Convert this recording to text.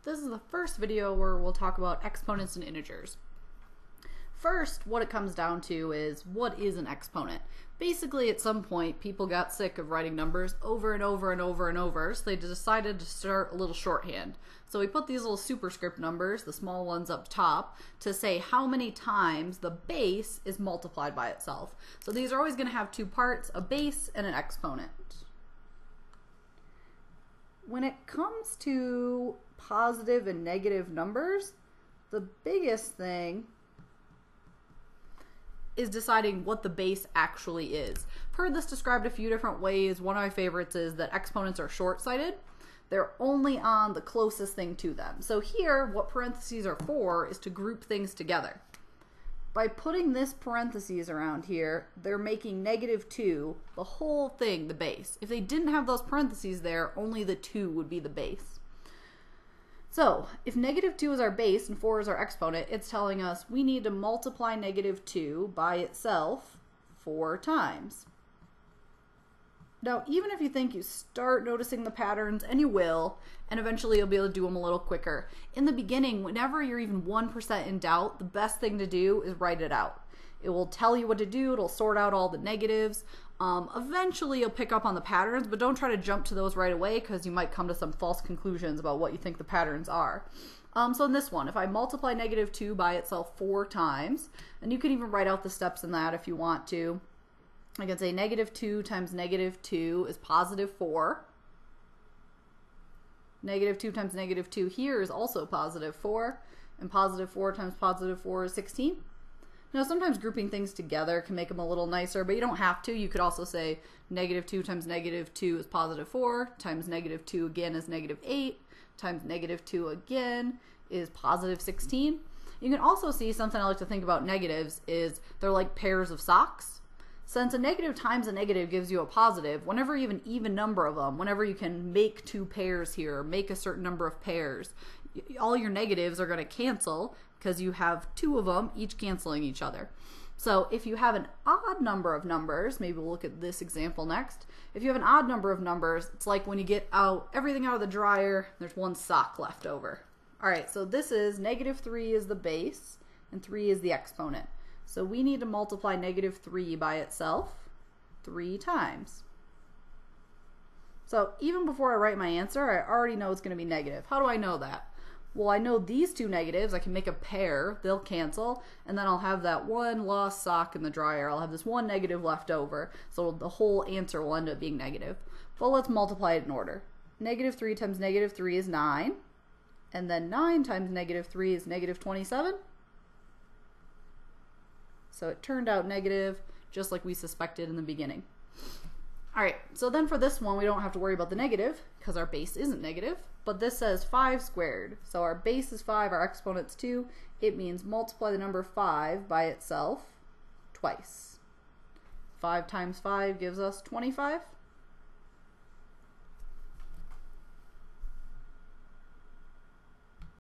This is the first video where we'll talk about exponents and integers. First, what it comes down to is, what is an exponent? Basically, at some point, people got sick of writing numbers over and over and over and over, so they decided to start a little shorthand. So we put these little superscript numbers, the small ones up top, to say how many times the base is multiplied by itself. So these are always going to have two parts, a base and an exponent. When it comes to positive and negative numbers, the biggest thing is deciding what the base actually is. I've heard this described a few different ways. One of my favorites is that exponents are short-sighted. They're only on the closest thing to them. So here, what parentheses are for is to group things together. By putting this parentheses around here, they're making -2, the whole thing, the base. If they didn't have those parentheses there, only the 2 would be the base. So, if -2 is our base and 4 is our exponent, it's telling us we need to multiply -2 by itself 4 times. Now, even if you think you start noticing the patterns, and you will, and eventually you'll be able to do them a little quicker, in the beginning, whenever you're even 1% in doubt, the best thing to do is write it out. It will tell you what to do, it'll sort out all the negatives. Eventually you'll pick up on the patterns, but don't try to jump to those right away because you might come to some false conclusions about what you think the patterns are. So in this one, if I multiply -2 by itself 4 times, and you can even write out the steps in that if you want to, I can say -2 times -2 is +4. -2 times -2 here is also +4, and +4 times +4 is 16. Now, sometimes grouping things together can make them a little nicer, but you don't have to. You could also say -2 times -2 is +4, times -2 again is -8, times -2 again is +16. You can also see something I like to think about negatives is they're like pairs of socks. Since a negative times a negative gives you a positive, whenever you have an even number of them, whenever you can make 2 pairs here, make a certain number of pairs, all your negatives are going to cancel because you have 2 of them, each canceling each other. So if you have an odd number of numbers, maybe we'll look at this example next. If you have an odd number of numbers, it's like when you get everything out of the dryer, there's 1 sock left over. All right, so this is -3 is the base and 3 is the exponent. So we need to multiply -3 by itself 3 times. So even before I write my answer, I already know it's going to be negative. How do I know that? Well, I know these 2 negatives, I can make a pair, they'll cancel, and then I'll have that 1 lost sock in the dryer. I'll have this 1 negative left over, so the whole answer will end up being negative. But let's multiply it in order. -3 times -3 is 9, and then 9 times -3 is -27. So it turned out negative, just like we suspected in the beginning. All right, so then for this one, we don't have to worry about the negative because our base isn't negative, but this says 5 squared. So our base is 5, our exponent's 2. It means multiply the number 5 by itself twice. 5 times 5 gives us 25.